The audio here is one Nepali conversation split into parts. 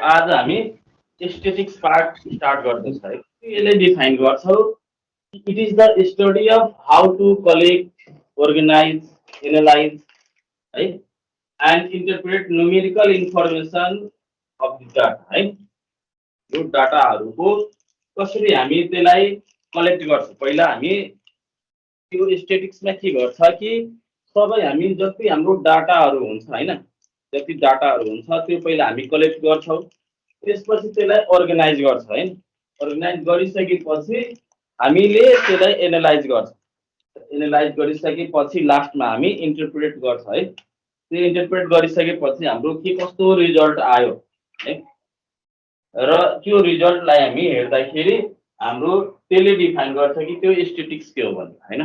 आज हामी स्टेटिक्स पार्ट स्टार्ट गर्दैछ है। यसले डिफाइन गर्छौ it is the study of how to collect, organize, analyze है and interpret numerical information of the data है। यो डाटाहरूको कसरी हामी त्यसलाई कलेक्ट गर्छौँ। पहिला हामी त्यो स्टेटिक्समा के गर्छ कि सबै हामी जति हाम्रो डाटाहरू हुन्छ हैन, जति डाटाहरू हुन्छ त्यो पहिला हामी कलेक्ट गर्छौँ। त्यसपछि त्यसलाई अर्गनाइज गर्छ है। अर्गनाइज गरिसकेपछि हामीले त्यसलाई एनालाइज गर्छ। एनालाइज गरिसकेपछि लास्टमा हामी इन्टरप्रेट गर्छ है। त्यो इन्टरप्रेट गरिसकेपछि हाम्रो के कस्तो रिजल्ट आयो है र त्यो रिजल्टलाई हामी हेर्दाखेरि हाम्रो त्यसले डिफाइन गर्छ कि त्यो स्टेटिक्स के हो भनेर हैन।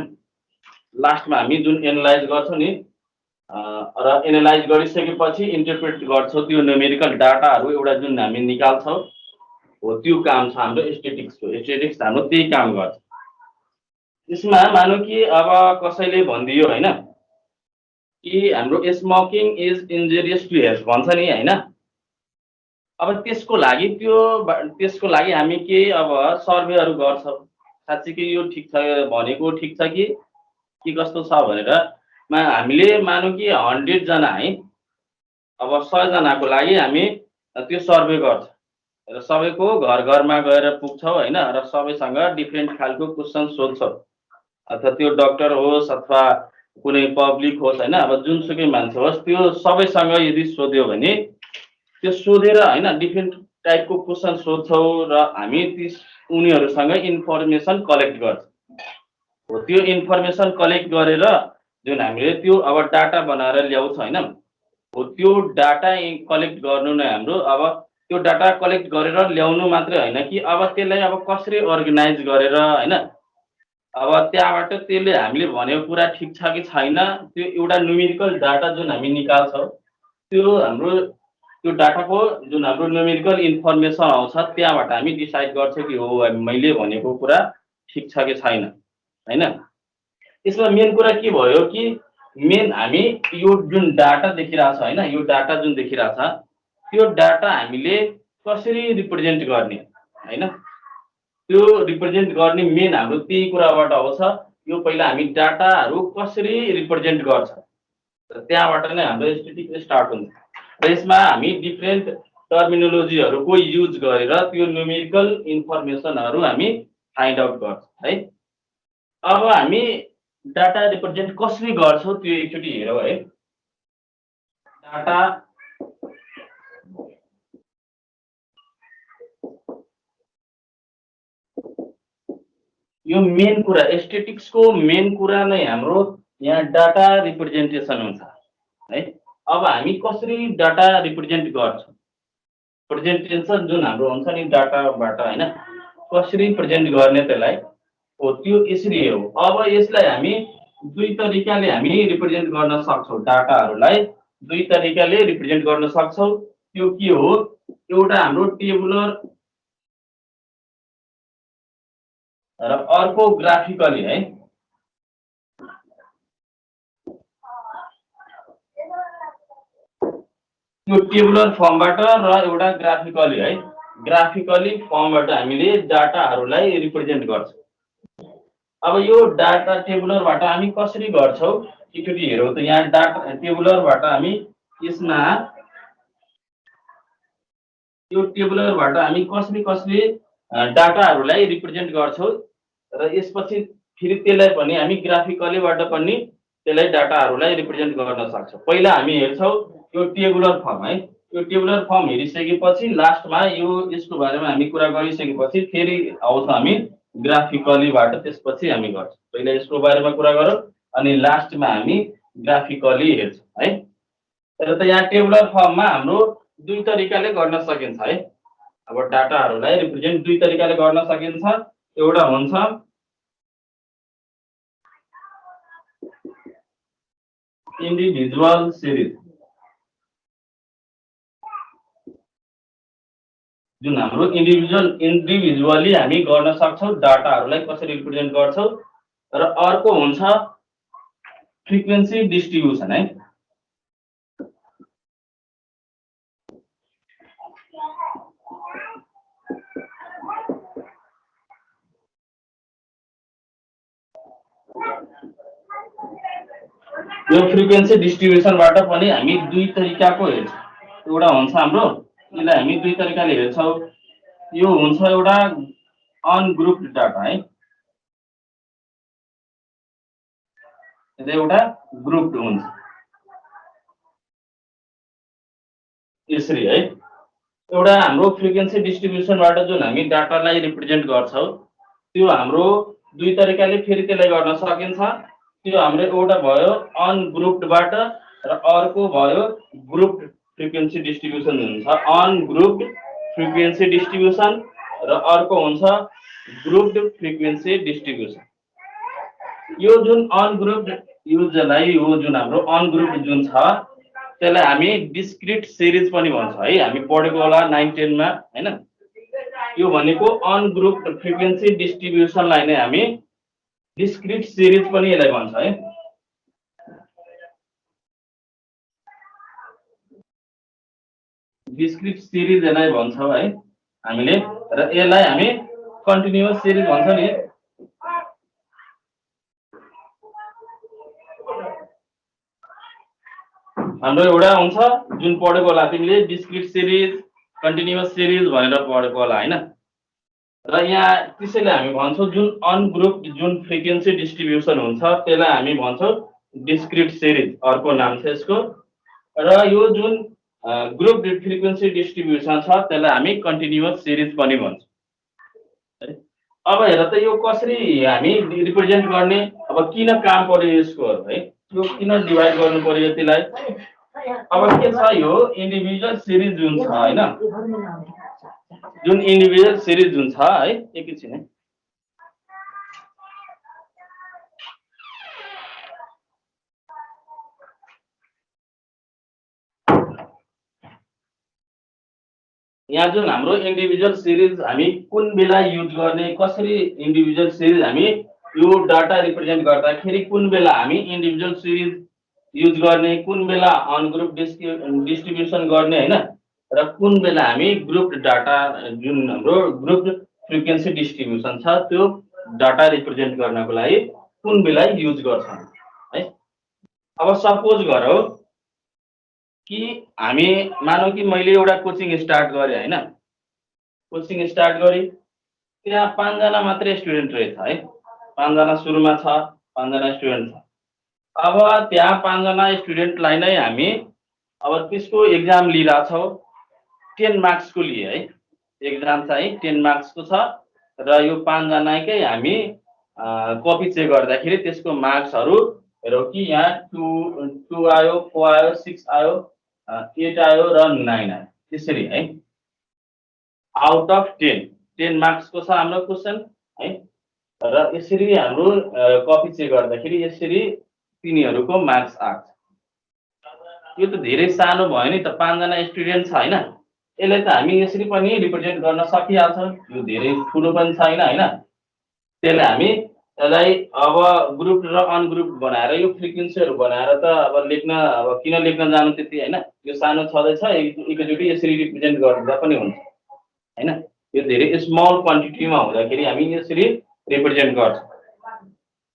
लास्टमा हामी जुन एनालाइज गर्छौँ नि र एनालाइज गरिसकेपछि इन्टरप्रेट गर्छौँ त्यो न्युमेरिकल डाटाहरू एउटा जुन हामी निकाल्छौँ हो त्यो काम छ हाम्रो स्टेटिक्सको। स्टेटिक्स हाम्रो त्यही काम गर्छ। त्यसमा मानौ कि अब कसैले भनिदियो हैन कि हाम्रो smoking is injurious to health भन्छ नि हैन। अब त्यसको लागि हामी के अब सर्वेहरू गर्छौँ साँच्चीकै यो ठिक छ भनेको ठिक छ कि कस्तो छ भनेर हामीले मानौ कि 100 जना है अब 100 जनाको लागि हामी त्यो सर्वे गर्छ र सबैको घर घरमा गएर पुग्छौँ हैन र सबैसँग डिफ्रेन्ट खालको क्वेसन सोध्छौँ। अथवा त्यो डाक्टर होस् अथवा कुनै पब्लिक होस् हैन, अब जुनसुकै मान्छे होस् त्यो सबैसँग यदि सोध्यो भने त्यो सोधेर हैन डिफ्रेन्ट टाइपको क्वेसन सोध्छौँ र हामी उनीहरूसँग इन्फर्मेसन कलेक्ट गर्छौँ। हो त्यो इन्फर्मेसन कलेक्ट गरेर जुन हामीले त्यो अब डाटा बनाएर ल्याउँछ हैन। हो त्यो डाटा कलेक्ट गर्नु नै हाम्रो अब त्यो डाटा कलेक्ट गरेर ल्याउनु मात्रै हैन कि अब त्यसलाई अब कसरी अर्गनाइज गरेर हैन अब त्यहाँबाट त्यसले हामीले भनेको कुरा ठिक छ कि छैन त्यो एउटा न्युमेरिकल डाटा जुन हामी निकाल्छौँ त्यो हाम्रो त्यो डाटाको जुन हाम्रो न्युमेरिकल इन्फर्मेसन आउँछ त्यहाँबाट हामी डिसाइड गर्छौँ कि हो मैले भनेको कुरा ठिक छ कि छैन हैन। यसमा मेन कुरा के भयो कि मेन हामी यो जुन डाटा देखिरहेछ हैन, यो डाटा जुन देखिरहेछ त्यो डाटा हामीले कसरी रिप्रेजेन्ट गर्ने हैन, त्यो रिप्रेजेन्ट गर्ने मेन हाम्रो त्यही कुराबाट आउँछ। यो पहिला हामी डाटाहरू कसरी रिप्रेजेन्ट गर्छ त्यहाँबाट नै हाम्रो स्टेटिक्स स्टार्ट हुन्छ र यसमा हामी डिफ्रेन्ट टर्मिनोलोजीहरूको युज गरेर त्यो न्युमेरिकल इन्फर्मेसनहरू हामी फाइन्ड आउट गर्छ है। अब हामी डाटा रिप्रेजेन्ट कसरी गर्छौँ त्यो एकचोटि हेरौँ है। डाटा यो मेन कुरा स्टेटिक्सको मेन कुरा नै हाम्रो यहाँ डाटा रिप्रेजेन्टेसन हुन्छ है। अब हामी कसरी डाटा रिप्रेजेन्ट गर्छौँ, प्रेजेन्टेसन जुन हाम्रो हुन्छ नि डाटाबाट हैन कसरी प्रेजेन्ट गर्ने त्यसलाई हो त्यो यसरी हो। अब यसलाई हामी दुई तरिकाले हामी रिप्रेजेन्ट गर्न सक्छौँ। डाटाहरूलाई दुई तरिकाले रिप्रेजेन्ट गर्न सक्छौँ। त्यो के हो, एउटा हाम्रो टेबुलर र अर्को ग्राफिकली है। त्यो टेबुलर फर्मबाट र एउटा ग्राफिकली है, ग्राफिकली फर्मबाट हामीले डाटाहरूलाई रिप्रेजेन्ट गर्छौँ। अब यो डाटा टेबुलरबाट हामी कसरी गर्छौँ एकचोटि हेरौँ त। यहाँ डाटा टेबुलरबाट हामी यसमा यो टेबुलरबाट हामी कसरी डाटाहरूलाई रिप्रेजेन्ट गर्छौँ र यसपछि फेरि त्यसलाई पनि हामी ग्राफिकलीबाट पनि त्यसलाई डाटाहरूलाई रिप्रेजेन्ट गर्न सक्छौँ। पहिला हामी हेर्छौँ यो टेबुलर फर्म है। यो टेबुलर फर्म हेरिसकेपछि लास्टमा यसको बारेमा हामी कुरा गरिसकेपछि फेरि आउँछ हामी ग्राफिकलीबाट त्यसपछि हामी गर्छौँ। पहिला यसको बारेमा कुरा गरौँ अनि लास्टमा हामी ग्राफिकली हेर्छौँ है। तर त यहाँ टेबुलर फर्ममा हाम्रो दुई तरिकाले गर्न सकिन्छ है। अब डाटाहरूलाई रिप्रेजेन्ट दुई तरिकाले गर्न सकिन्छ। एउटा हुन्छ इन्डिभिजुअल सिरिज जुन हाम्रो इन्डिभिजुअली हामी गर्न सक्छौँ डाटाहरूलाई कसरी रिप्रेजेन्ट गर्छौँ र अर्को हुन्छ फ्रिक्वेन्सी डिस्ट्रिब्युसन है। यो फ्रिक्वेन्सी डिस्ट्रिब्युसनबाट पनि हामी दुई तरिकाको हेर्छौँ। एउटा हुन्छ हाम्रो यसलाई हामी दुई तरिकाले हेर्छौँ। यो हुन्छ एउटा अनग्रुप्ड डाटा है, एउटा ग्रुप्ड हुन्छ यसरी है। एउटा हाम्रो फ्रिक्वेन्सी डिस्ट्रिब्युसनबाट जुन हामी डाटालाई रिप्रेजेन्ट गर्छौँ त्यो हाम्रो दुई तरिकाले फेरि त्यसलाई गर्न सकिन्छ। त्यो हाम्रो एउटा भयो अनग्रुप्डबाट र अर्को भयो ग्रुप्ड फ्रिक्वेन्सी डिस्ट्रिब्युसन हुन्छ। अनग्रुप्ड फ्रिक्वेन्सी डिस्ट्रिब्युसन र अर्को हुन्छ ग्रुप्ड फ्रिक्वेन्सी डिस्ट्रिब्युसन। यो जुन अनग्रुप्ड युजरलाई यो जुन हाम्रो अनग्रुप्ड जुन छ त्यसलाई हामी डिस्क्रिट सिरिज पनि भन्छ है, हामी पढेको होला 9 10 मा हैन। यो भनेको अनग्रुप्ड फ्रिक्वेन्सी डिस्ट्रिब्युसनलाई नै हामी डिस्क्रिट सिरिज पनि यसलाई भन्छ है। डिस्क्रिट सिरिज यसलाई भन्छौँ है हामीले, र यसलाई हामी कन्टिन्युअस सिरिज भन्छ नि। हाम्रो एउटा हुन्छ जुन पढेको होला तिमीले डिस्क्रिट सिरिज कन्टिन्युअस सिरिज भनेर पढेको होला हैन। र यहाँ त्यसैले हामी भन्छौँ जुन अनग्रुप्ड जुन फ्रिक्वेन्सी डिस्ट्रिब्युसन हुन्छ त्यसलाई हामी भन्छौँ डिस्क्रिट सिरिज, अर्को नाम छ यसको। र यो जुन ग्रुप्ड फ्रिक्वेन्सी डिस्ट्रिब्युसन छ त्यसलाई हामी कन्टिन्युअस सिरिज पनि भन्छौँ। अब हेर त यो कसरी हामी रिप्रेजेन्ट गर्ने, अब किन काम पर्यो यसको है, यो किन डिभाइड गर्नु पर्यो यतिलाई। अब के छ यो इन्डिभिजुअल सिरिज जुन छ हैन, जुन इन्डिभिजुअल सिरिज जुन छ है, एकैछिन है। यहाँ जुन हाम्रो इन्डिभिजुअल सिरिज हामी कुन बेला युज गर्ने, कसरी इन्डिभिजुअल सिरिज हामी यो डाटा रिप्रेजेन्ट गर्दाखेरि कुन बेला हामी इन्डिभिजुअल सिरिज युज गर्ने, कुन बेला अनग्रुप डिस्ट्रिब्युसन गर्ने हैन, र कुन बेला हामी ग्रुप डाटा जुन हाम्रो ग्रुप फ्रिक्वेन्सी डिस्ट्रिब्युसन छ त्यो डाटा रिप्रेजेन्ट गर्नको लागि कुन बेला युज गर्छौँ है। अब सपोज गरौँ कि हामी मानौ कि मैले एउटा कोचिङ स्टार्ट गरेँ हैन, कोचिङ स्टार्ट गरेँ, त्यहाँ 5 जना मात्रै स्टुडेन्ट रहेछ है, 5 जना सुरुमा छ, 5 जना स्टुडेन्ट छ। अब त्यहाँ 5 जना स्टुडेन्टलाई नै हामी अब त्यसको एक्जाम लिइरहेछौँ, 10 मार्क्सको लिए है, एक्जाम चाहिँ 10 मार्क्सको छ र यो 5 जनाकै हामी कपी चेक गर्दाखेरि त्यसको मार्क्सहरू हेरौँ कि यहाँ 2 आयो, 4 आयो, 6 आयो, 8 आयो र 9 आयो, त्यसरी है। आउट अफ 10 मार्क्सको छ हाम्रो क्वेसन है, र यसरी हाम्रो कपी चेक गर्दाखेरि यसरी तिनीहरूको मार्क्स आएको। यो त धेरै सानो भयो नि त, 5 जना स्टुडेन्ट छ हैन, यसलाई त हामी यसरी पनि रिप्रेजेन्ट गर्न सकिहाल्छौँ, यो धेरै ठुलो पनि छैन हैन। त्यसले हामी यसलाई अब ग्रुप र अनग्रुप बनाएर यो फ्रिक्वेन्सीहरू बनाएर त अब लेख्न, अब किन लेख्न जानु त्यति हैन, यो सानो छँदैछ एकैचोटि यसरी रिप्रेजेन्ट गर्दा पनि हुन्छ हैन। यो धेरै स्मल क्वान्टिटीमा हुँदाखेरि हामी यसरी रिप्रेजेन्ट गर्छौँ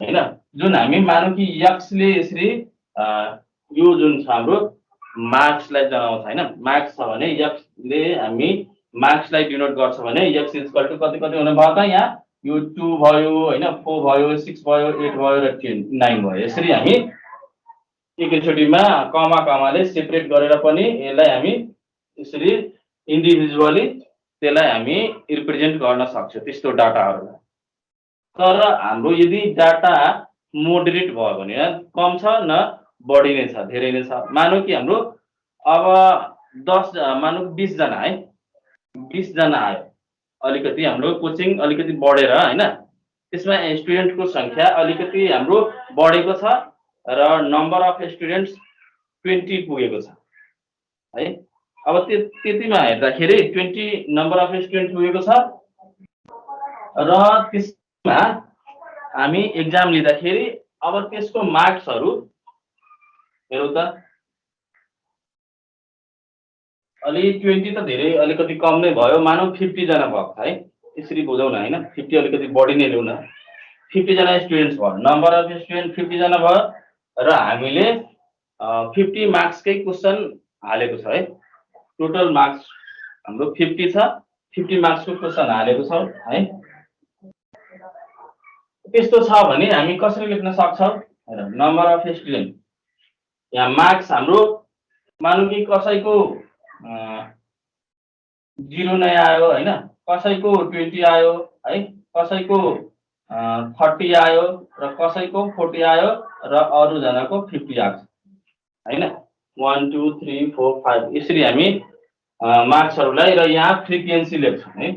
हैन। जुन हामी मानौँ कि एक्सले यसरी यो जुन छ हाम्रो मार्क्सलाई जनाउँछ हैन, मार्क्स छ भने एक्सले हामी मार्क्सलाई डिनोट गर्छ भने एक्स इक्वल टु कति कति हुने भयो त, यहाँ यो 2 भयो हैन, 4 भयो, 6 भयो, 8 भयो र 9 भयो। यसरी हामी एकैचोटिमा कमा कमाले सेपरेट गरेर पनि यसलाई हामी यसरी इन्डिभिजुअली त्यसलाई हामी रिप्रेजेन्ट गर्न सक्छौँ त्यस्तो डाटाहरूलाई। तर हाम्रो यदि डाटा मोडरेट भयो भने कम छ न बढी नै छ, धेरै नै छ, मानौँ कि हाम्रो अब 10 मानौँ 20 जना है, 20 जना आयो, अलिकति हाम्रो कोचिङ अलिकति बढेर हैन, त्यसमा स्टुडेन्टको संख्या अलिकति हाम्रो बढेको छ र नम्बर अफ स्टुडेन्ट्स 20 पुगेको छ है। अब त्यतिमा हेर्दाखेरि 20 नम्बर अफ स्टुडेन्ट पुगेको छ र त्यसमा हामी एक्जाम लिँदाखेरि अब त्यसको मार्क्सहरू हेरौँ त, अलि 20 त धेरै अलिकति कम नै भयो, मानौँ 50 जना भएको है, यसरी बुझौँ न हैन, 50 अलिकति बढी नै ल्याउँ न, 50 जना स्टुडेन्ट्स भयो, नम्बर अफ स्टुडेन्ट 50 जना भयो र हामीले 50 मार्क्सकै क्वेसन हालेको छ है। टोटल मार्क्स हाम्रो 50 छ, 50 मार्क्सको क्वेसन हालेको छ है। त्यस्तो छ भने हामी कसरी लेख्न सक्छौँ? नम्बर अफ स्टुडेन्ट, यहाँ मार्क्स हाम्रो मानौँ कि कसैको 0 नै आयो होइन, कसैको 20 आयो है, कसैको 30 आयो र कसैको 40 आयो र अरूजनाको 50 आएको छ होइन। 1 2 3 4 5 यसरी हामी मार्क्सहरूलाई र यहाँ फ्रिक्वेन्सी लेख्छौँ है।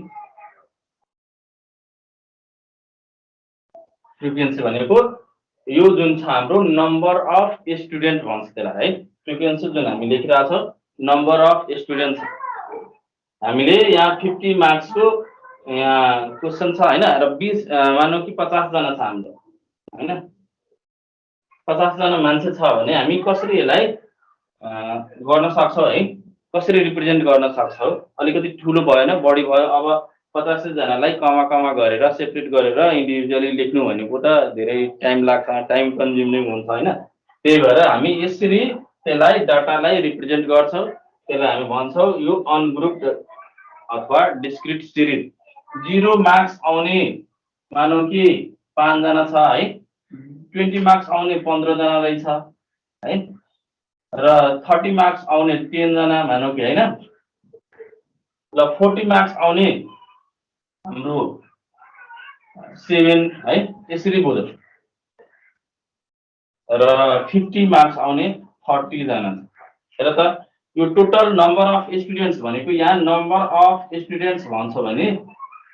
फ्रिक्वेन्सी भनेको यो जुन छ हाम्रो नम्बर अफ स्टुडेन्ट भन्छ त्यसलाई है। फ्रिक्वेन्सी जुन हामी लेखिरहेको छौँ नम्बर अफ स्टुडेन्ट हामीले यहाँ 50 मार्क्सको यहाँ क्वेसन छ होइन, र 20 मानौँ कि 50 जना छ हाम्रो होइन। 50 जना मान्छे छ भने हामी कसरी यसलाई गर्न सक्छौँ है, कसरी रिप्रेजेन्ट गर्न सक्छौँ? अलिकति ठुलो भएन, बढी भयो। अब 50 जनालाई कमा कमा गरेर सेपरेट गरेर इन्डिभिजुअली लेख्नु भनेको त धेरै टाइम लाग्छ, टाइम कन्ज्युमिङ हुन्छ होइन। त्यही भएर हामी यसरी त्यसलाई डाटालाई रिप्रेजेन्ट गर्छौँ। त्यसलाई हामी भन्छौँ यो अनग्रुप्ड अथवा डिस्क्रिट सिरिज। 0 मार्क्स आउने मानौँ कि 5 जना छ है, 20 मार्क्स आउने 15 जना रहेछ है, र 30 मार्क्स आउने 10 जना मानौँ कि होइन, ल 40 मार्क्स आउने हाम्रो 7 है, यसरी बुझ्यो। र 50 मार्क्स आउने 30 जना। हेर त यो टोटल नम्बर अफ स्टुडेन्ट्स भनेको यहाँ नम्बर अफ स्टुडेन्ट्स भन्छ भने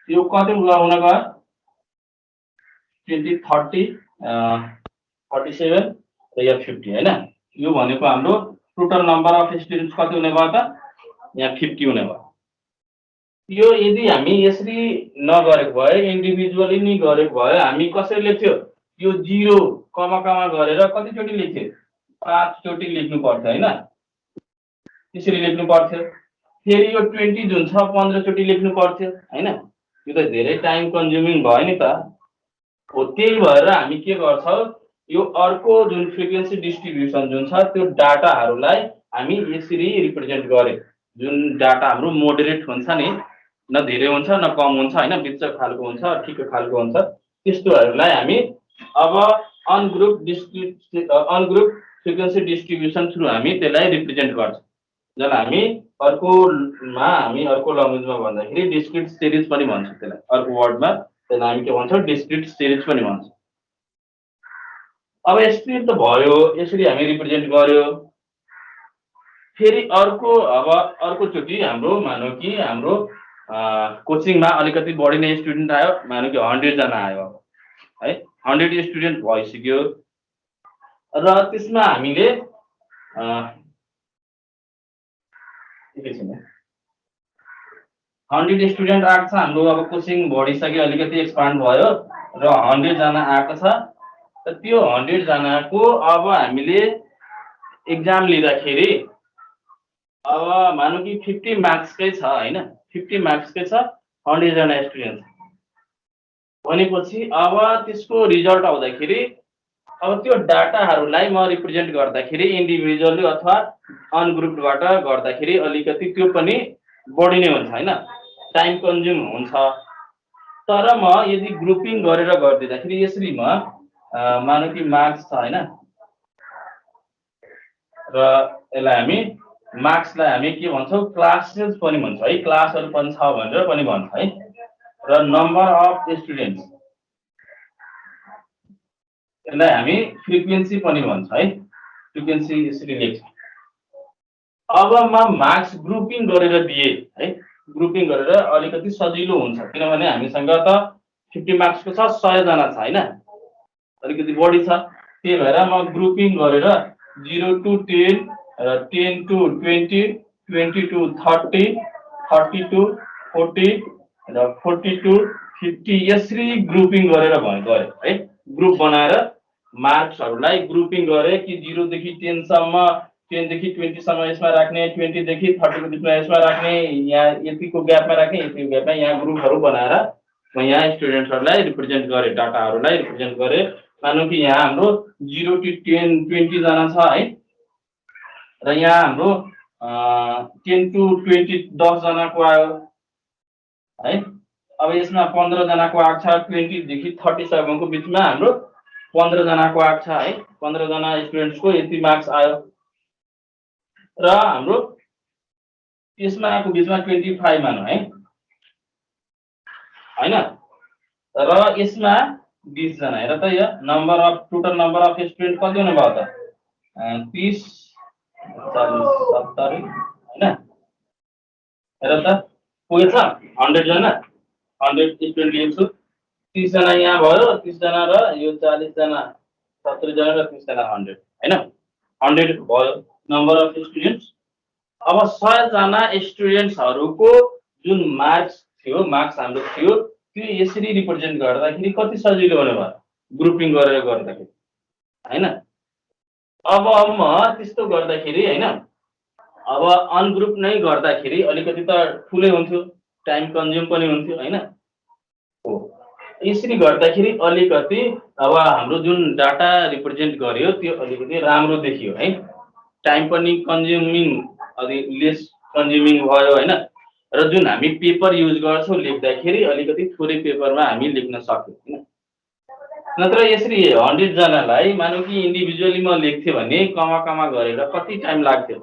यो कति हुन गयो? 20 30 47 र यहाँ 50 होइन। यो भनेको हाम्रो टोटल नम्बर अफ स्टुडेन्ट्स कति हुने भयो त? यहाँ 50 हुने भयो। यो यदि हामी यसरी नगरेको भए, इन्डिभिजुअली नै गरेको भए हामी कसरी लेख्थ्यो? यो 0 कमा कमा गरेर कतिचोटि लेख्थ्यो? 5 चोटि लेख्नु पर्थ्यो होइन, त्यसरी लेख्नु पर्थ्यो। फेरि यो 20 जुन छ 15 चोटि लेख्नु पर्थ्यो होइन। यो त धेरै टाइम कन्ज्युमिङ भयो नि त हो। त्यही भएर हामी के गर्छौँ, यो अर्को जुन फ्रिक्वेन्सी डिस्ट्रिब्युसन जुन छ त्यो डाटाहरूलाई हामी यसरी रिप्रेजेन्ट गरे। जुन डाटा हाम्रो मोडरेट हुन्छ नि, न धेरै हुन्छ न कम हुन्छ होइन, बिच खालको हुन्छ, ठिक खालको हुन्छ, त्यस्तोहरूलाई हामी अब अनग्रुप फ्रिक्वेन्सी डिस्ट्रिब्युसन थ्रु हामी त्यसलाई रिप्रेजेन्ट गर्छौँ। जसलाई हामी अर्को ल्याङ्ग्वेजमा भन्दाखेरि डिस्क्रिट सिरिज पनि भन्छौँ त्यसलाई। अर्को वर्डमा त्यसलाई हामी के भन्छौँ? डिस्क्रिट सिरिज पनि भन्छौँ। अब यसरी त भयो, यसरी हामी रिप्रेजेन्ट गर्यो। फेरि अर्कोचोटि हाम्रो मानौँ कि हाम्रो कोचिङमा अलिकति बढी नै स्टुडेन्ट आयो, मानौँ कि 100 जना आयो है, 100 स्टुडेन्ट भइसक्यो र त्यसमा हामीले 100 स्टुडेन्ट आएको छ हाम्रो। अब कोचिङ बढिसक्यो, अलिकति एक्सपान्ड भयो र 100 जना आएको छ। र त्यो 100 जनाको अब हामीले एक्जाम लिँदाखेरि अब मानौँ कि 50 मार्क्सकै छ होइन, 50 मार्क्सकै छ, 100 जना स्टुडेन्ट भनेपछि अब त्यसको रिजल्ट आउँदाखेरि अब त्यो डाटाहरूलाई म रिप्रेजेन्ट गर्दाखेरि इन्डिभिजुअली अथवा अनग्रुपबाट गर्दाखेरि अलिकति त्यो पनि बढी नै हुन्छ होइन, टाइम कन्ज्युम हुन्छ। तर म यदि ग्रुपिङ गरेर गरिदिँदाखेरि यसरी म मानौँ कि मार्क्स छ होइन, र यसलाई हामी मार्क्सलाई हामी के भन्छौँ? क्लासेस पनि भन्छौँ है, क्लासहरू पनि छ भनेर पनि भन्छ है। र नम्बर अफ स्टुडेन्ट्स यसलाई हामी फ्रिक्वेन्सी पनि भन्छ है, फ्रिक्वेन्सी यसरी लेख्छ। अब म मार्क्स ग्रुपिङ गरेर दिए है, ग्रुपिङ गरेर अलिकति सजिलो हुन्छ, किनभने हामीसँग त 50 मार्क्सको छ, 100 जना छ होइन, अलिकति बढी छ। त्यही भएर म ग्रुपिङ गरेर 0 to 10 र 10 to 20, 20 to 30, 30 to 40 र 40 to 50 यसरी ग्रुपिङ गरेर गरे है। ग्रुप बनाएर मार्क्सहरूलाई ग्रुपिङ गरे कि 0 देखि 10 सम्म, 10 देखि 20 सम्म यसमा राख्ने, 20 देखि 30 को बिचमा यसमा राख्ने, यहाँ यतिको ग्यापमा राख्ने, यतिको ग्यापमा, यहाँ ग्रुपहरू बनाएर म यहाँ स्टुडेन्ट्सहरूलाई रिप्रेजेन्ट गरेँ, डाटाहरूलाई रिप्रेजेन्ट गरेँ मानौँ कि यहाँ हाम्रो 0 to 10 20 जना छ है, र यहाँ हाम्रो 10 to 20 10 जनाको आयो है। अब यसमा 15 जनाको आएको छ, 20 देखि 37 को बिचमा हाम्रो 15 जनाको आएको छ है। 15 जना स्टुडेन्ट्सको यति मार्क्स आयो, र हाम्रो यसमा आएको बिचमा 25 मानौँ है हैन, र यसमा 20 जना। हेर त यो number of total number of student कति हुनु भयो त 30 40 70 हैन। हेर त पुगेछ 100 जना, 100 स्टुडेन्ट लिन्छु। 30 जना यहाँ भयो, 30 जना र यो 40 जना 70 जना र 30 जना 100 हैन, 100 भयो नम्बर अफ स्टुडेन्ट्स। अब 100 जना स्टुडेन्ट्सहरुको जुन मार्क्स थियो, मार्क्स हाम्रो थियो, त्यो यसरी रिप्रेजेन्ट गर्दाखेरि कति सजिलो हुने भयो ग्रुपिङ गरेर गर्दाखेरि हैन। अब म त्यस्तो गर्दाखेरि हैन, अब अनग्रुप नै गर्दाखेरि अलिकति त ठुलै हुन्थ्यो, टाइम कन्ज्युम पनि हुन्थ्यो हैन। हो यसरी गर्दाखेरि अलिकति अब हाम्रो जुन डाटा रिप्रेजेन्ट गर्यो त्यो अलिकति राम्रो देखियो है, टाइम पनि कन्ज्युमिङ अलि लेस कन्ज्युमिङ भयो हैन, र जुन हामी पेपर युज गर्छौँ लेख्दाखेरि अलिकति थोरै पेपरमा हामी लेख्न सक्यौँ हैन। नत्र यसरी 100 जनालाई मानौँ कि इन्डिभिजुअली म लेख्थेँ भने कमा कमा गरेर कति टाइम लाग्थ्यो,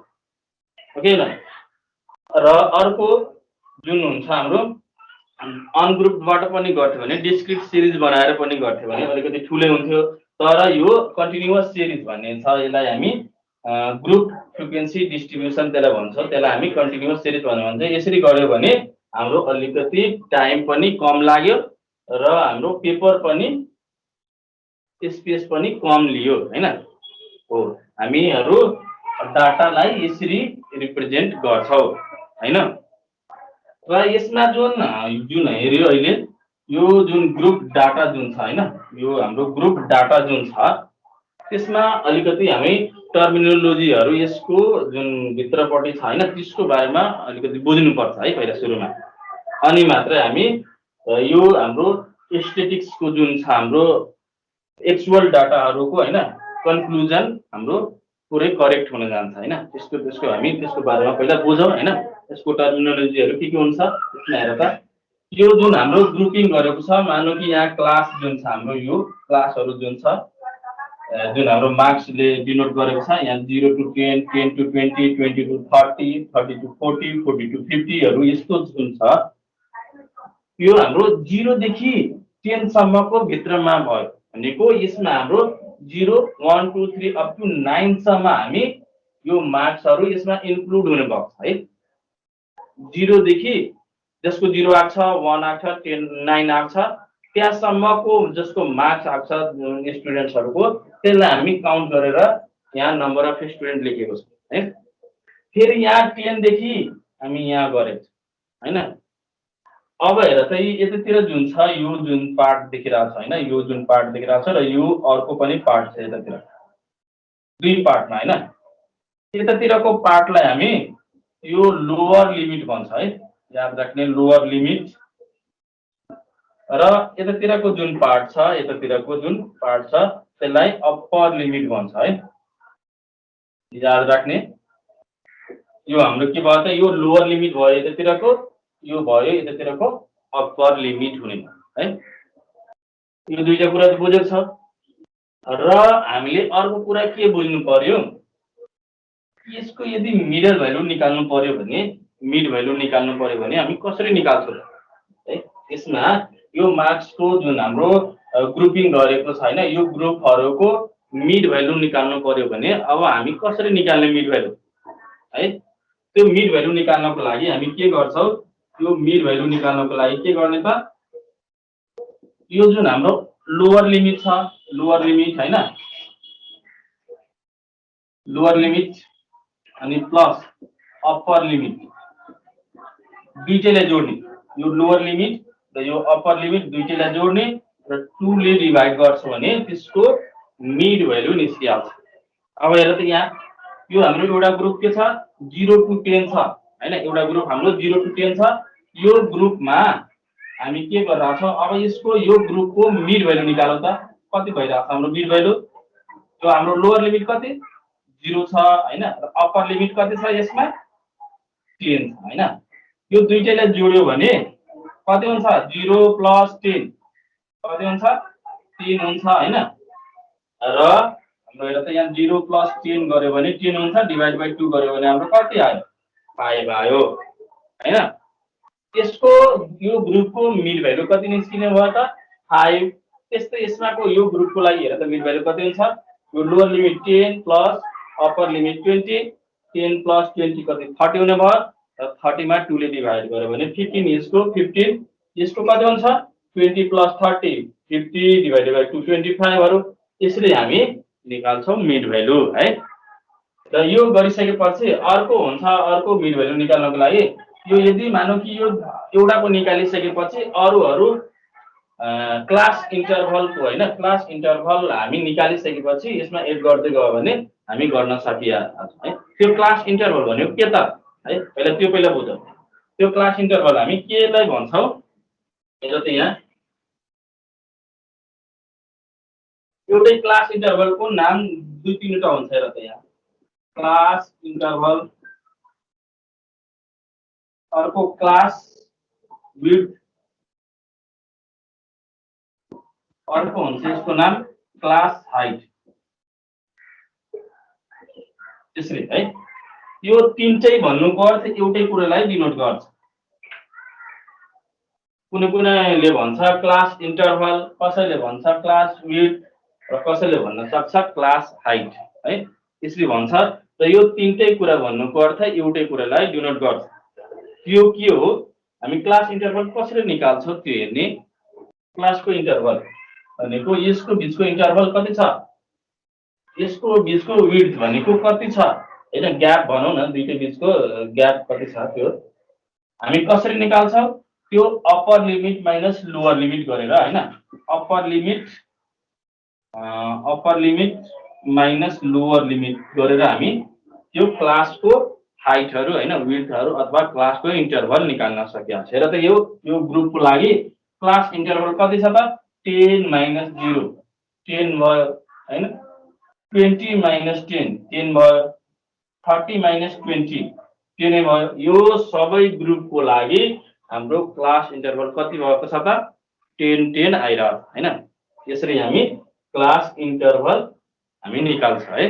ओके ल। र अर्को जुन हुन्छ हाम्रो अनग्रुपबाट पनि गर्थ्यो भने डिस्क्रिट सिरिज बनाएर पनि गर्थ्यो भने अलिकति ठुलै हुन्थ्यो, तर यो कन्टिन्युअस सिरिज भन्ने छ, यसलाई हामी ग्रुप फ्रिक्वेन्सी डिस्ट्रिब्युसन त्यसलाई भन्छौँ, त्यसलाई हामी कन्टिन्युअस सिरिज भन्छ। यसरी गर्यो भने हाम्रो अलिकति टाइम पनि कम लाग्यो र हाम्रो पेपर पनि स्पेस पनि कम लियो हैन। हो हामीहरू डाटालाई यसरी रिप्रेजेन्ट गर्छौँ हैन। र यसमा जुन हेर्यो अहिले यो जुन ग्रुप डाटा जुन छ हैन, यो हाम्रो ग्रुप डाटा जुन छ त्यसमा अलिकति हामी टर्मिनोलोजीहरू यसको जुन भित्रपट्टि छ हैन त्यसको बारेमा अलिकति बुझ्नुपर्छ है पहिला सुरुमा, अनि मात्रै हामी यो हाम्रो स्ट्याटिस्टिक्सको जुन छ हाम्रो एक्चुअल डाटाहरूको हैन कन्क्लुजन हाम्रो पुरै करेक्ट हुन जान्छ हैन। त्यसको हामी त्यसको बारेमा पहिला बुझौँ हैन, यसको टर्मिनोलोजीहरू के हुन्छ। त्यसमा हेर त यो जुन हाम्रो ग्रुपिङ गरेको छ, मानौँ कि यहाँ क्लास जुन छ हाम्रो यो क्लासहरू जुन छ जुन हाम्रो मार्क्सले डिनोट गरेको छ, यहाँ 0 to 10 10 to 20 20 to 30 30 to 40 40 to 50 हरू यस्तो जुन छ यो हाम्रो 0 देखि 10 सम्मको भित्रमा भयो भनेको यसमा हाम्रो 0 1 2 3 अप टु 9 सम्म हामी यो मार्क्सहरू यसमा इन्क्लुड हुने भएको छ है। 0 देखि जसको 0 आएको छ 1 आएको छ 10 9 आएको छ त्यहाँसम्मको जसको मार्क्स आएको छ स्टुडेन्ट्सहरूको त्यसलाई हामी काउन्ट गरेर यहाँ नम्बर अफ स्टुडेन्ट लेखेको छ है। फेरि यहाँ 10 देखि हामी यहाँ गरेको छ हैन। अब हेर त यतातिर जुन छ यो जुन पार्ट देखिरहेको छ हैन, यो जुन पार्ट देखिरहेको छ र यो अर्को पनि पार्ट छ यतातिर, दुई पार्टमा हैन। यतातिरको पार्टलाई हामी यो लोअर लिमिट भन्छ है, याद राख्ने लोअर लिमिट, र यतातिरको जुन पार्ट छ यतातिरको जुन पार्ट छ त्यसलाई अप्पर लिमिट भन्छ है, याद राख्ने। यो हाम्रो के भयो त यो लोअर लिमिट भयो यतातिरको, यो भयो यतातिरको अप्पर लिमिट हुने है। यो दुईटा कुरा त बुझेको छ। र हामीले अर्को कुरा के बुझ्नु पर्यो, यसको यदि मिडल भ्यालु निकाल्नु पर्यो भने मिड भ्यालु निकाल्नु पर्यो भने हामी कसरी निकाल्छौँ है। यसमा यो मार्क्सको जुन हाम्रो ग्रुपिङ गरेको छ हैन, यो ग्रुपहरूको मिड भ्यालु निकाल्नु पर्यो भने अब हामी कसरी निकाल्ने मिड भ्यालु है। त्यो मिड भ्यालु निकाल्नको लागि हामी के गर्छौँ, यो मिड भ्यालु निकाल्नको लागि के गर्ने त, यो जुन हाम्रो लोअर लिमिट छ लोअर लिमिट हैन, लोअर लिमिट अनि प्लस अप्पर लिमिट दुईटैलाई जोड्ने, यो लोअर लिमिट र यो अप्पर लिमिट दुईटैलाई जोड्ने र 2 ले डिभाइड गर्छौँ भने त्यसको मिड भ्यालु निस्किहाल्छ। अब हेर त यहाँ यो हाम्रो एउटा ग्रुप के छ 0 to 10 छ हैन, एउटा ग्रुप हाम्रो 0 to 10 छ। यो ग्रुपमा हामी के गरिरहेछौँ, अब यसको यो ग्रुपको मिड भ्यालु निकालौँ त। कति भइरहेको छ हाम्रो मिड भ्यालु यो हाम्रो लोअर लिमिट कति 0 छ हैन र अप्पर लिमिट कति छ यसमा 10 छ हैन यो दुईटैलाई जोड्यो भने कति हुन्छ 0 + 10 कति हुन्छ 3 हुन्छ हैन र हाम्रो हेर त यहाँ 0 + 10 गर्यो भने 10 हुन्छ डिभाइड बाइ 2 गर्यो भने हाम्रो कति आयो 5 आयो हैन यसको यो ग्रुपको मिड भ्यालु कति निस्किने भयो त 5 त्यस्तै यसमाको यो ग्रुपको लागि हेर त मिड भ्यालु कति हुन्छ यो lower limit 10 plus upper limit 20 10 + 20 कति 30 हुने भयो र 30 मा 2 ले डिभाइड गर्यो भने 15 यसको 15 यसको कति हुन्छ 20 + 30 50 डिभाइडेड बाइ 2 25 हरू यसरी हामी निकाल्छौं मिड भ्यालु है र यो गरिसकेपछि अर्को हुन्छ अर्को मिड भ्यालु निकाल्नको लागि यो यदि मानौ कि यो एउटाको निकालिसकेपछि अरूहरू क्लास इन्टरभलको हैन क्लास इन्टरभल हामी निकालिसकेपछि यसमा एड गर्दै गयो भने हामी गर्न सकिहाल्छ है त्यो क्लास इन्टरभल भनेको के त है पहिला बुझौं त्यो क्लास इन्टरभल हामी केलाई भन्छौं हेर त यहाँ एउटै क्लास इन्टरभलको नाम दुई तीनवटा हुन्छ हेर त यहाँ क्लास इन्टरभल अर्को क्लास विड्थ अर्को हुन्छ यसको नाम क्लास हाइट त्यसरी है यो तीनटै भन्नुको अर्थ एउटै कुरालाई डिनोट गर्छ कुनैले भन्छ क्लास इन्टरभल कसैले भन्छ क्लास विड्थ र कसैले भन्न सक्छ क्लास हाइट है यसरी भन्छ र यो तीनटै कुरा भन्नुको अर्थ एउटै कुरालाई डिनोट गर्छ त्यो के हो हामी क्लास इन्टरभल कसरी निकाल्छौं त्यो हेर्ने क्लासको इन्टरभल भनेको यसको बीचको इन्टरभल कति छ यसको बीचको विड्थ भनेको कति छ हैन ग्याप भनौं न दुईटै बीचको ग्याप कति छ त्यो हामी कसरी निकाल्छौं त्यो upper limit minus lower limit गरेर हैन upper limit minus lower limit गरेर हामी त्यो क्लासको हाइटहरु हैन विड्थहरु अथवा क्लासको इन्टरभल निकाल्न सकिन्छ हेर त यो ग्रुपको लागि क्लास इन्टरभल कति छ त 10 - 0 10 भयो हैन 20 - 10 10 भयो 30 - 20 10 नै भयो यो सबै ग्रुपको लागि हाम्रो क्लास इन्टरभल कति भएको छ त 10 10 आइरहेको हैन यसरी हामी क्लास इन्टरभल हामी निकाल्छ है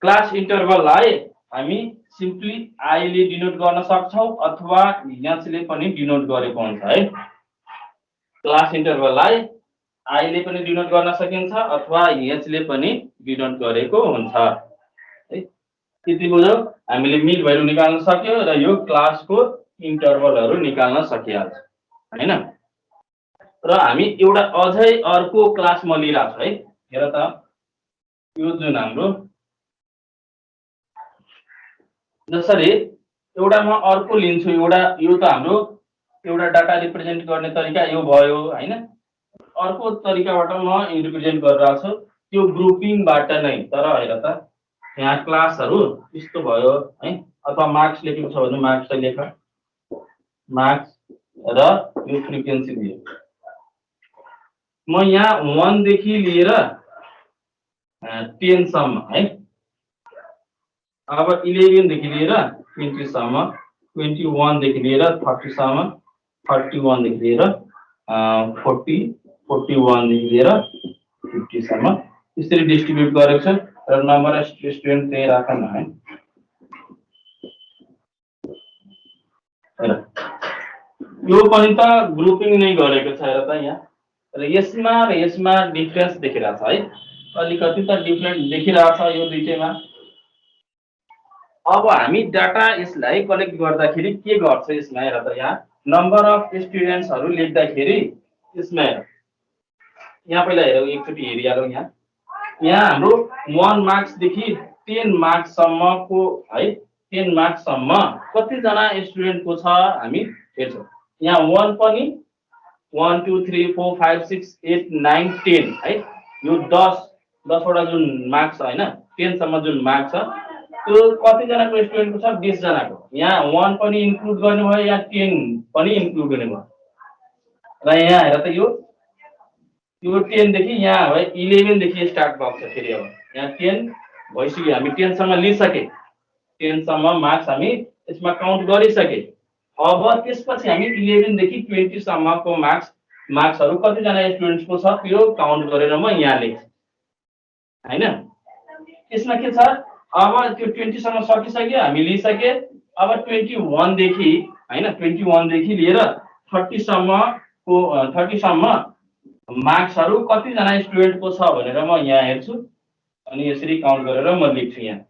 क्लास इन्टरभललाई हामी सिम्पली आई ले डिनोट गर्न सक्छौं अथवा एच ले पनि डिनोट गरेको हुन्छ है क्लास इन्टरभललाई आई ले पनि डिनोट गर्न सकिन्छ अथवा एच ले पनि डिनोट गरेको हुन्छ है त्यति बुझ्यौ हामीले मिड भ्यालु निकाल्न सक्यो र यो क्लासको इन्टरभलहरु निकाल्न सकिहाल्छ हैन र हामी एउटा अझै अर्को क्लास म लिइराछु है हेर त यो जुन हाम्रो जसरी एउटा म अर्को लिन्छु एउटा यो त हाम्रो एउटा डाटा रिप्रेजेन्ट गर्ने तरिका यो भयो हैन अर्को तरिकाबाट म रिप्रेजेन्ट गरिरहेको छु त्यो ग्रुपिङबाट नै तर हेर त यहाँ क्लासहरु यस्तो भयो है अथवा मार्क्स लेखेको छ भने मार्क्सलाई लेख मार्क्स र यो फ्रिक्वेन्सी दियो म यहाँ 1 देखि लिएर 10 सम्म है अब 11 देखि लिएर 20 सम्म 21 देखि लिएर 30 सम्म 31 देखि लिएर 40 41 देखि लिएर 50 सम्म यसरी डिस्ट्रिब्युट गरेको छ र नम्बर अफ स्टुडेन्ट त्यही राख्न है यो पनि त ग्रुपिङ नै गरेको छ हेर त यहाँ र यसमा डिफरेन्स देखिरहेछ है अलिकति त डिफरेन्ट देखिरहेछ यो दुईटैमा अब हामी डाटा यसलाई कलेक्ट गर्दाखेरि के गर्छ यसमा हेर त यहाँ नम्बर अफ स्टुडेन्ट्सहरु लेख्दाखेरि यसमा यहाँ पहिला हेरौ एकचोटी हेरिहालौ यहाँ हाम्रो 1 मार्क्स देखि 10 मार्क्स सम्मको है 10 मार्क्स सम्म कति जना स्टुडेन्टको छ हामी हेर्छौं यहाँ 1 पनि 1 2 3 4 5 6 8 9 10 है यो 10 वटा जुन मार्क्स छ हैन 10 सम्म जुन मार्क्स छ त्यो कति जनाको स्टुडेन्टको छ 20 जनाको यहाँ 1 पनि इन्क्लुड गर्नु भयो यहाँ 10 पनि इन्क्लुड गर्नु भयो र यहाँ हेर त यो यो 10 देखि यहाँ भयो 11 देखि स्टार्ट भएको छ फेरि अब यहाँ 10 भइसक्यो हामी 10 सम्म लिइसके 10 सम्म मार्क्स हामी यसमा काउन्ट गरिसके अब त्यसपछि हामी 11 देखि 20 सम्मको मार्क्सहरु कति जना स्टुडेन्ट्सको छ त्यो काउन्ट गरेर म यहाँ लेख्छु हैन त्यसमा के छ अब त्यो 20 सम्म सकिसक्यो हामी लिइसके अब 21 देखि हैन 21 देखि लिएर 30 सम्मको 30 सम्म मार्क्सहरु कति जना स्टुडेन्टको छ भनेर म यहाँ हेर्छु अनि यसरी काउन्ट गरेर म लेख्छु यहाँ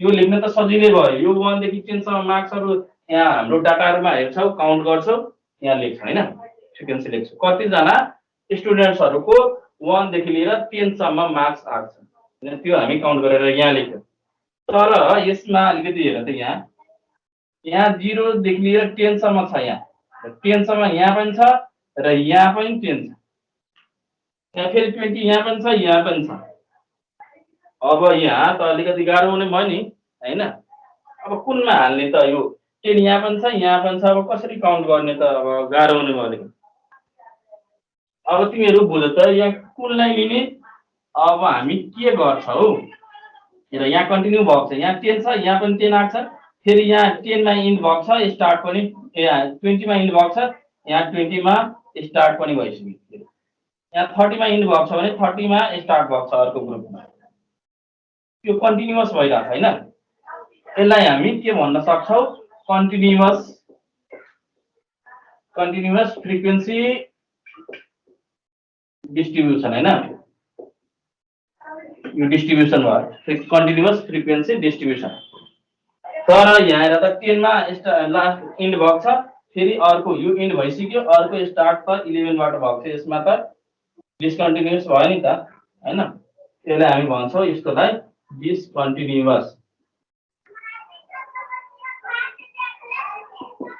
यो लेख्न त सजिलै भयो यो 1 देखि 10 सम्म मार्क्सहरु यहाँ हाम्रो डाटाहरुमा हेर्छौ काउन्ट गर्छौ यहाँ लेख्छौ हैन फ्रिक्वेन्सी लेख्छु कति जना स्टुडेन्ट्सहरुको 1 देखि लिएर 10 सम्म मार्क्स आएको छ हैन त्यो हामी काउन्ट गरेर यहाँ लेख्यौ तर यसमा अलिकति हेर त यहाँ 0 देखि लिएर 10 सम्म छ यहाँ 10 सम्म यहाँ पनि छ र यहाँ पनि 10 छ यहाँ फेरि 20 यहाँ पनि छ यहाँ पनि छ अब यहाँ त अलिकति गाह्रो हुने भयो नि हैन अब कुनमा हाल्ने त यो 10 यहाँ पनि छ अब कसरी काउन्ट गर्ने त अब गाह्रो हुने भयो अलिकति अब तिमीहरू बुझ त यहाँ कुनलाई लिने अब हामी के गर्छौ हेर यहाँ कन्टिन्यू भएको छ यहाँ 10 छ यहाँ पनि 10 आएको छ फेरि यहाँ 10 मा इन्ड भएको छ स्टार्ट पनि 20 मा इन्ड भएको छ यहाँ 20 मा स्टार्ट पनि भइसक्यो यहाँ 30 मा इन्ड भएको छ भने 30 मा स्टार्ट भएको छ अर्को ग्रुपमा यो कन्टिन्युअस भइरहेछ हैन यसलाई हामी के भन्न सक्छौ कन्टिन्युअस फ्रिक्वेन्सी डिस्ट्रिब्युसन हैन यो डिस्ट्रिब्युसन भयो कन्टिन्युअस फ्रिक्वेन्सी डिस्ट्रिब्युसन तर यहाँ हेर त 10 मा लास्ट इन्ड भएको छ फेरि अर्को यो इन्ड भइसक्यो अर्को स्टार्ट त 11 बाट भएको छ यसमा त डिस्कन्टिन्युअस भयो नि त हैन त्यसलाई हामी भन्छौं यसकोलाई डिस्कन्टिन्युअस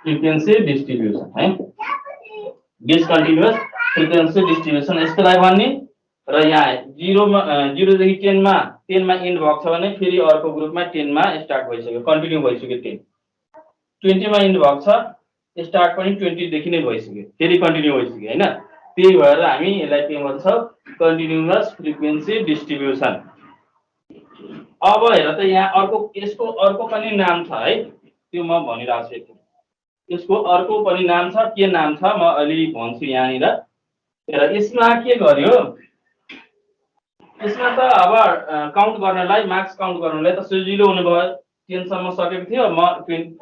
फ्रिक्वेन्सी डिस्ट्रिब्युसन है डिस्कन्टिन्युअस फ्रिक्वेन्सी डिस्ट्रिब्युसन यसकोलाई भन्ने र यहाँ 0 देखि 10 मा इन्ड भएको छ भने फेरि अर्को ग्रुपमा 10 मा स्टार्ट भइसक्यो कन्टिन्यू भइसक्यो 10 20 मा इन्ड भएको छ स्टार्ट पनि 20 देखि नै भइसक्यो फेरि कन्टिन्यू भइसक्यो हैन त्यही भएर हामी यसलाई के भन्छौं कन्टिन्युअस फ्रिक्वेन्सी डिस्ट्रिब्युसन अब हेर त यहाँ अर्को यसको अर्को पनि नाम छ है त्यो म भनिराछु एकछिन यसको अर्को पनि नाम छ के नाम छ म अलि भन्छु यहाँनिर हेर यसमा के गर्यो यसमा त अब काउन्ट गर्नलाई मार्क्स काउन्ट गर्नलाई त सजिलो हुने भयो 10 सम्म सकेको थियो म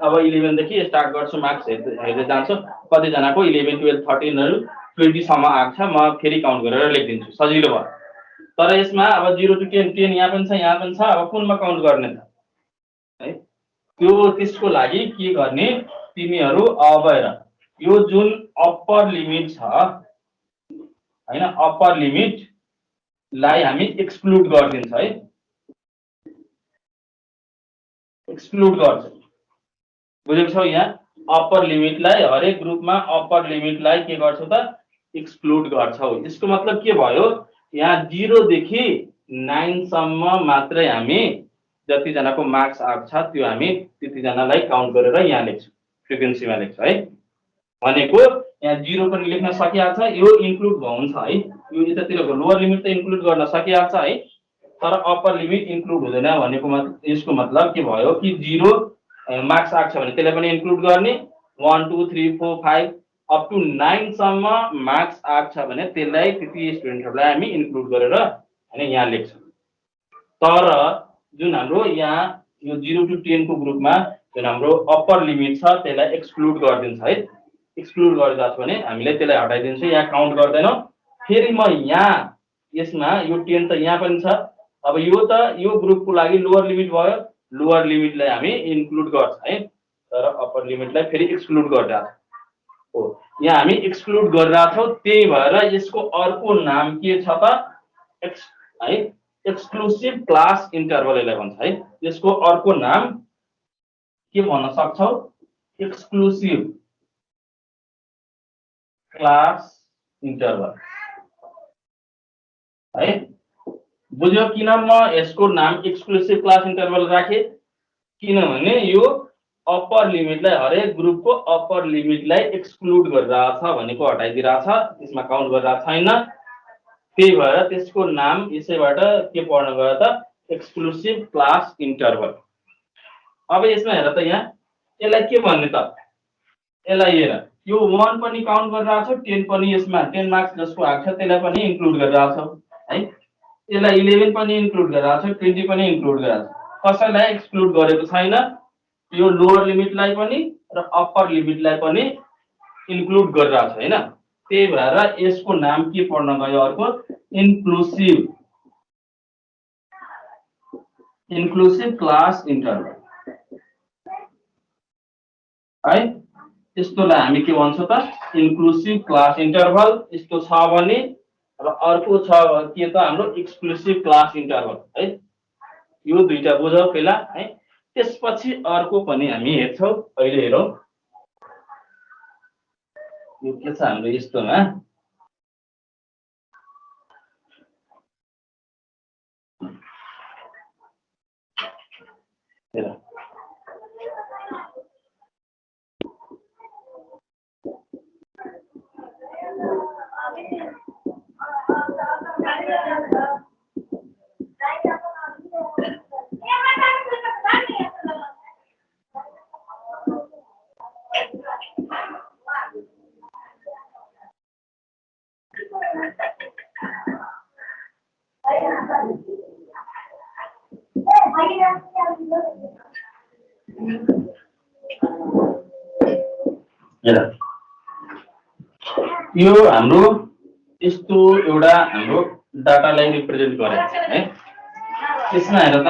अब 11 देखि स्टार्ट गर्छु मार्क्स हेर्दै जान्छु कति जनाको 11 12 13 हरु 20 सम्म आएको छ म फेरि काउन्ट गरेर लेखिदिन्छु सजिलो भयो तर यसमा अब 0 to 10 यहाँ पनि छ अब कुनमा काउन्ट गर्ने त है त्यो त्यसको लागि के गर्ने तिमीहरू अब हेर यो जुन अप्पर लिमिट छ हैन अप्पर लिमिट लाई हामी एक्सक्लुड गर्दिन्छ है एक्सक्लुड गर्छ बुझेको छौ यहाँ अप्पर लिमिटलाई हरेक ग्रुपमा अप्पर लिमिटलाई के गर्छौ त एक्सक्लुड गर्छौ यसको मतलब के भयो यहाँ 0 देखि 9 सम्म मात्रै हामी जति जनाको मार्क्स आएको छ त्यो हामी त्यति जनालाई काउन्ट गरेर यहाँ लेख्छौं फ्रिक्वेन्सीमा लेख्छौं है भनेको यहाँ 0 पनि लेख्न सकिएको छ यो इन्क्लुड हुन्छ है यो यतातिरको लोअर लिमिट त इन्क्लुड गर्न सकिएको छ है तर अप्पर लिमिट इन्क्लुड हुँदैन भनेको यसको मतलब के भयो कि 0 मार्क्स आएको छ भने त्यसलाई पनि इन्क्लुड गर्ने 1 2 3 4 5 अप टु 9 सम्म मार्क्स आएको छ भने त्यसलाई त्यति स्टुडेन्टहरुलाई हामी इन्क्लुड गरेर हैन यहाँ लेख्छौं तर जुन हाम्रो यहाँ यो 0 to 10 को ग्रुपमा जुन हाम्रो अप्पर लिमिट छ त्यसलाई एक्सक्लुड गरिदिन्छ है एक्सक्लुड गरिदिन्छ भने हामीले त्यसलाई हटाइदिन्छौं यहाँ काउन्ट गर्दैनौं फेरि म यहाँ यसमा यो 10 त यहाँ पनि छ अब यो ग्रुपको लागि लोअर लिमिट भयो लोअर लिमिटलाई हामी इन्क्लुड गर्छ है तर अप्पर लिमिटलाई फेरि एक्सक्लुड गरिदिन्छ हो यहाँ हामी एक्सक्लुड गरिराछौं त्यही भएर यसको अर्को नाम के छ त है एक्सक्लुसिभ क्लास इन्टरभल यसलाई भन्छ है यसको अर्को नाम के भन्न सक्छौ एक्सक्लुसिभ क्लास इन्टरभल है बुझ्यो किन म यसको नाम एक्सक्लुसिभ क्लास इन्टरभल राखे किनभने यो अप्पर लिमिटलाई हरेक ग्रुपको अप्पर लिमिटलाई एक्सक्लुड गरिरहेछ भनेको हटाइदिरहेछ त्यसमा काउन्ट गरिरहेको छैन त्यही भएर त्यसको नाम यसैबाट के पढ्न गयो त एक्सक्लुसिभ क्लास इन्टरभल। अब यसमा हेर त यहाँ यसलाई के भन्ने त यसलाई हेर यो 1 पनि काउन्ट गरिरहेको छ 10 पनि यसमा 10 मार्क्स जसको आएको छ त्यसलाई पनि इन्क्लुड गरिरहेको छ है। यसलाई 11 पनि इन्क्लुड गरिरहेको छ 20 पनि इन्क्लुड गरिरहेको छ। कसैलाई एक्सक्लुड गरेको छैन। यो लोअर लिमिटलाई पनि र अप्पर लिमिटलाई पनि इन्क्लुड गरिरहेको छ हैन। त्यही भएर यसको नाम के पढ्न गयो अर्को इन्क्लुसिभ क्लास इन्टरभल है। यस्तोलाई हामी के भन्छौँ त इन्क्लुसिभ क्लास इन्टरभल। यस्तो छ भने र अर्को छ के त हाम्रो एक्सक्लुसिभ क्लास इन्टरभल है। यो दुईटा बुझौ पहिला है। त्यसपछि अर्को पनि हामी हेर्छौँ। अहिले हेरौँ यो के छ हाम्रो यस्तोमा हेर यो हाम्रो यस्तो एउटा हाम्रो डाटालाई रिप्रेजेन्ट गरेको छ है। यसमा हेर त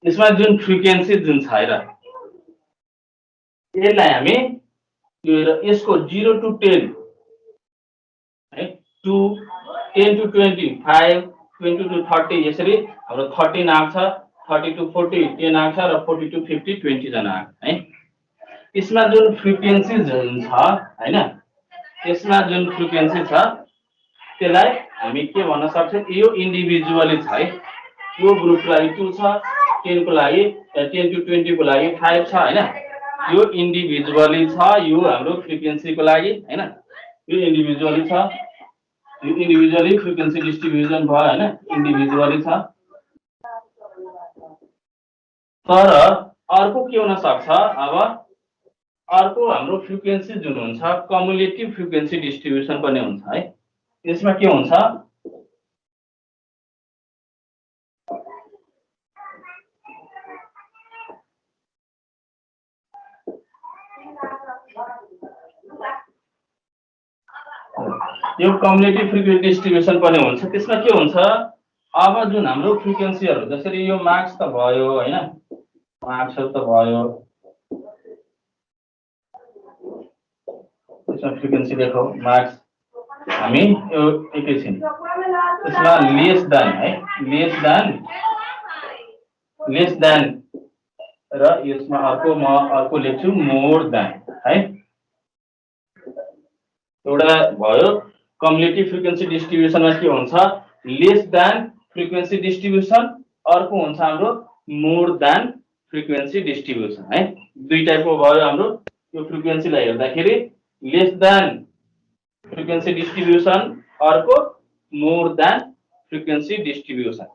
यसमा जुन फ्रिक्वेन्सी जुन छ हेर यसलाई हामी यसको 0 to 10 है 2 10 to 20 5 20 to 30 यसरी हाम्रो 13 आएको छ 30 to 40 10 आएको छ र 40 to 50 20 जना आएको है। यसमा जुन फ्रिक्वेन्सी जुन छ हैन यसमा जुन फ्रिक्वेन्सी छ त्यसलाई हामी के भन्न सक्छौँ यो इन्डिभिजुअली छ है। यो ग्रुपको लागि 2 छ 10 को लागि 10 to 20 को लागि 5 छ हैन। यो इन्डिभिजुअली छ यो हाम्रो फ्रिक्वेन्सी को लागि हैन। यो इन्डिभिजुअली छ यो इन्डिभिजुअली फ्रिक्वेन्सी डिस्ट्रिब्युसन भयो हैन इन्डिभिजुअली छ। तर अर्को के हुन सक्छ अब अर्को हाम्रो फ्रिक्वेन्सी जुन हुन्छ कम्युलेटिभ फ्रिक्वेन्सी डिस्ट्रिब्युसन पनि हुन्छ है। यसमा के हुन्छ यो कम्युलेटिभ फ्रिक्वेन्सी डिस्ट्रिब्युसन पनि हुन्छ। त्यसमा के हुन्छ अब जुन हाम्रो फ्रिक्वेन्सीहरू जसरी यो मार्क्स त भयो हैन मार्क्सहरू त भयो त्यसमा फ्रिक्वेन्सी देखौ मार्क्स हामी यो एकैछिन त्यसमा लेस देन है लेस देन र यसमा अर्को म अर्को लेख्छु मोर देन है। एउटा भयो कम्युलेटिभ फ्रिक्वेन्सी डिस्ट्रिब्युसनमा के हुन्छ लेस देन फ्रिक्वेन्सी डिस्ट्रिब्युसन अर्को हुन्छ हाम्रो मोर देन फ्रिक्वेन्सी डिस्ट्रिब्युसन है। दुई टाइपको भयो हाम्रो यो फ्रिक्वेन्सीलाई हेर्दाखेरि लेस देन फ्रिक्वेन्सी डिस्ट्रिब्युसन अर्को मोर देन फ्रिक्वेन्सी डिस्ट्रिब्युसन।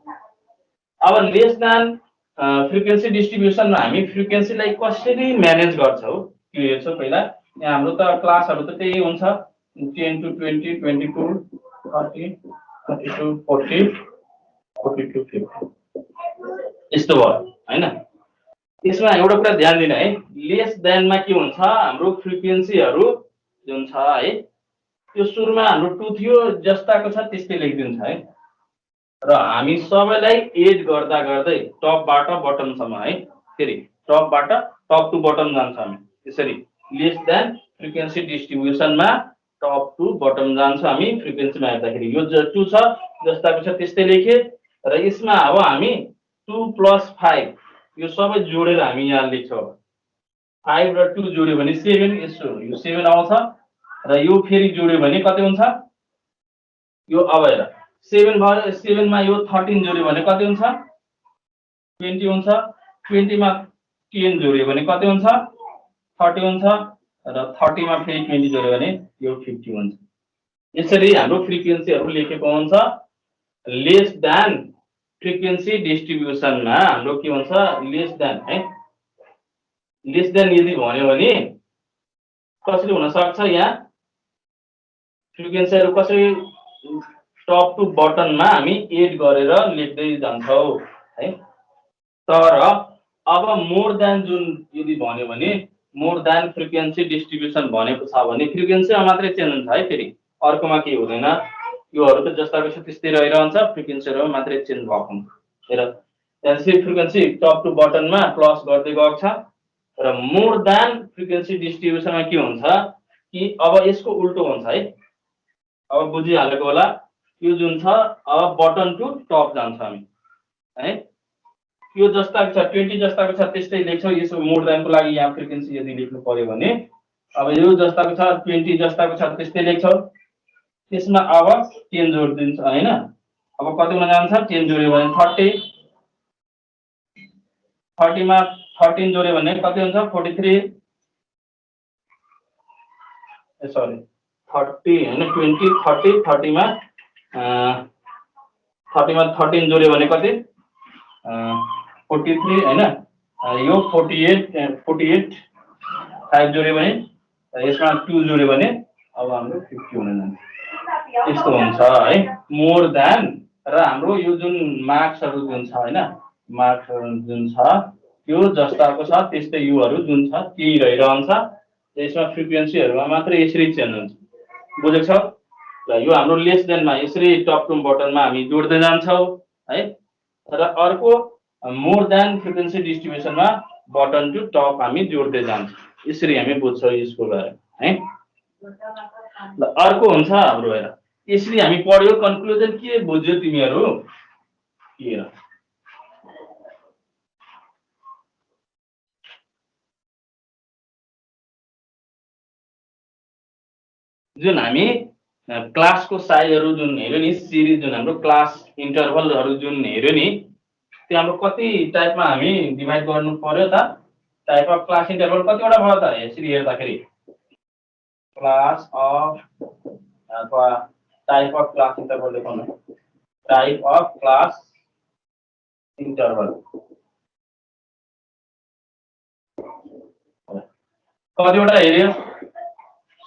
अब लेस देन फ्रिक्वेन्सी डिस्ट्रिब्युसनमा हामी फ्रिक्वेन्सीलाई कसरी म्यानेज गर्छौँ त्यो हेर्छौँ पहिला। यहाँ हाम्रो त क्लासहरू त त्यही हुन्छ 10 to 20 22 30 32 40 42 50 यस्तो भयो हैन। यसमा एउटा कुरा ध्यान दिनु है लेस देनमा के हुन्छ हाम्रो फ्रिक्वेन्सीहरू जुन छ है त्यो सुरुमा हाम्रो 2 थियो जस्ताको छ त्यस्तै लेखिदिन्छ है र हामी सबैलाई एड गर्दा गर्दै टपबाट बटमसम्म है फेरि टपबाट टप टु बटम जान्छ हामी त्यसरी लेस देन फ्रिक्वेन्सी डिस्ट्रिब्युसनमा टप टु बटम जान्छ हामी फ्रिक्वेन्सीमा हेर्दाखेरि यो 2 छ जस्ताको छ त्यस्तै लेखे र यसमा अब हामी 2 + 5 यो सबै जोडेर हामी यहाँ लेख्छौँ। 5 र 2 जोड्यो भने 7 यसो यो 7 आउँछ र यो फेरि जोड्यो भने कति हुन्छ यो अब हेर 7 भयो 7 मा यो 13 जोड्यो भने कति हुन्छ 20 हुन्छ 20 मा 10 जोड्यो भने कति हुन्छ 30 हुन्छ र 30 मा फेरि 20 जोड्यो भने यो 50 हुन्छ। यसरी हाम्रो फ्रिक्वेन्सीहरू लेखेको हुन्छ। लेस देन फ्रिक्वेन्सी डिस्ट्रिब्युसनमा हाम्रो के हुन्छ लेस देन है। लेस देन यदि भन्यो भने कसरी हुन सक्छ यहाँ फ्रिक्वेन्सीहरू कसरी टप टु बटनमा हामी एड गरेर लेख्दै जान्छौँ है। तर अब मोर देन जुन यदि भन्यो भने मोर देन फ्रिक्वेन्सी डिस्ट्रिब्युसन भनेको छ भने फ्रिक्वेन्सीमा मात्रै चेन्ज हुन्छ है। फेरि अर्कोमा केही हुँदैन। योहरू त जस्ताको छ त्यस्तै रहिरहन्छ, फ्रिक्वेन्सीहरूमा मात्रै चेन्ज भएको हुन्छ। हेर त्यहाँपछि फ्रिक्वेन्सी टप टु बटनमा प्लस गर्दै गएको छ र मोर देन फ्रिक्वेन्सी डिस्ट्रिब्युसनमा के हुन्छ कि अब यसको उल्टो हुन्छ है। अब बुझिहालेको होला। यो जुन छ अब बटन टु टप जान्छ हामी है। यो जस्ताको छ 20 जस्ताको छ त्यस्तै लेख्छौँ। यसो मोर देनको लागि यहाँ फ्रिक्वेन्सी यदि लेख्नु पर्यो भने अब यो जस्ताको छ 20 जस्ताको छ त्यस्तै लेख्छौँ। त्यसमा अब 10 जोडिदिन्छ हैन। अब कति हुन जान्छ 10 जोड्यो भने 30, 30 मा 13 जोड्यो भने कति हुन्छ 43, सरी 30 हैन 20 30, 30 मा 30 मा 13 जोड्यो भने कति 43 हैन। यो 48 5 जोड्यो भने यसमा 2 जोड्यो भने अब हाम्रो 50 हुन जान्छ। यस्तो हुन्छ है मोर देन। र हाम्रो यो जुन मार्क्सहरू जुन छ हैन मार्क्सहरू जुन छ त्यो जस्ताको छ त्यस्तै योहरू जुन छ त्यही रहिरहन्छ। यसमा फ्रिक्वेन्सीहरूमा मात्र यसरी चेन्ज हुन्छ। बुझेको छ ल। यो हाम्रो लेस देनमा यसरी टप टु बटनमा हामी जोड्दै जान्छौँ है। र अर्को मोर देन फ्रिक्वेन्सी डिस्ट्रिब्युसनमा बटन टु टप हामी जोड्दै जान्छौँ। यसरी हामी बुझ्छौँ यसको बारे है। ल अर्को हुन्छ हाम्रो हेर यसरी हामी पढ्यो। कन्क्लुजन के बुझ्यो तिमीहरू हेर। जुन हामी क्लासको साइजहरू जुन हेर्यो नि सिरिज जुन हाम्रो क्लास इन्टरभलहरू जुन हेर्यो नि त्यो हाम्रो कति टाइपमा हामी डिभाइड गर्नु पर्यो त। टाइप अफ क्लास इन्टरभल कतिवटा भयो त यसरी हेर्दाखेरि क्लास अफ अथवा टाइप अफ क्लास इन्टरभल लेखौँ। टाइप अफ क्लास इन्टरभल कतिवटा हेर्यो।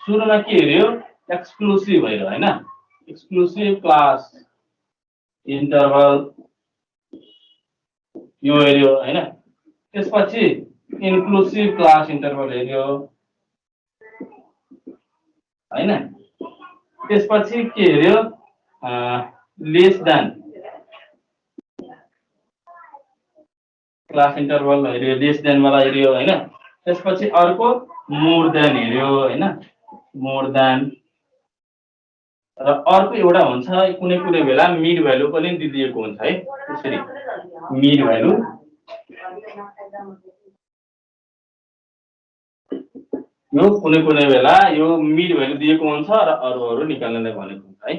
सुरुमा के हेर्यो एक्सक्लुसिभ हेर्यो हैन। एक्सक्लुसिभ क्लास इन्टरभल यो हेर्यो हैन। त्यसपछि इन्क्लुसिभ क्लास इन्टरभल हेर्यो हैन। त्यसपछि के हेर्यो लेस देन क्लास इन्टरभल हेर्यो लेस देन वाला हेर्यो हैन। त्यसपछि अर्को मोर देन हेर्यो हैन। मोर देन र अर्को एउटा हुन्छ कुनै कुनै बेला मिड भ्यालु पनि दिएको हुन्छ है। त्यसरी मिड भ्यालु यो कुनै कुनै बेला यो मिड भ्यालु दिएको हुन्छ र अरूहरू निकाल्नलाई भनेको हुन्छ है।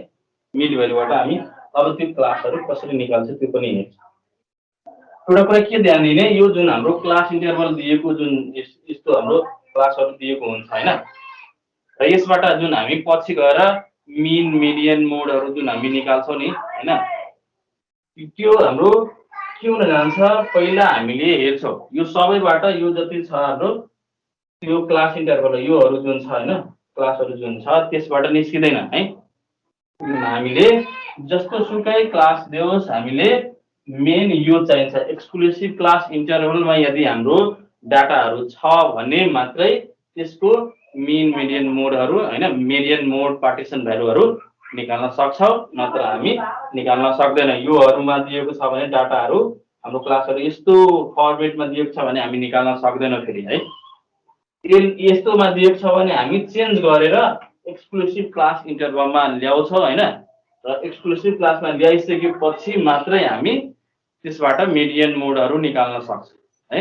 मिड भ्यालुबाट हामी अब त्यो क्लासहरू कसरी निकाल्छ त्यो पनि हेर्छ। एउटा कुरा के ध्यान दिने यो जुन हाम्रो क्लास इन्टरभल दिएको जुन यस्तो हाम्रो क्लासहरू दिएको हुन्छ हैन। र यसबाट जुन हामी पछि गएर मिन मिडियन मोडहरू जुन हामी निकाल्छौँ नि हैन त्यो हाम्रो के हुन जान्छ पहिला हामीले हेर्छौँ यो सबैबाट यो जति छ हाम्रो त्यो क्लास इन्टरभल योहरू जुन छ हैन क्लासहरू जुन छ त्यसबाट निस्किँदैन है। हामीले जस्तो सुकै क्लास दियोस् हामीले मेन यो चाहिन्छ एक्सक्लुसिभ क्लास इन्टरभलमा यदि हाम्रो डाटाहरू छ भने मात्रै त्यसको मिन मिडियन मोडहरू हैन मिडियन मोड पार्टिसन भ्यालुहरू निकाल्न सक्छौँ। नत्र हामी निकाल्न सक्दैन। योहरूमा दिएको छ भने डाटाहरू हाम्रो क्लासहरू यस्तो फर्मेटमा दिएको छ भने हामी निकाल्न सक्दैनौँ फेरि है। यस्तोमा दिएको छ भने हामी चेन्ज गरेर एक्सक्लुसिभ क्लास इन्टरभलमा ल्याउँछौँ हैन। र एक्सक्लुसिभ क्लासमा ल्याइसकेपछि मात्रै हामी त्यसबाट मिडियन मोडहरू निकाल्न सक्छौँ है।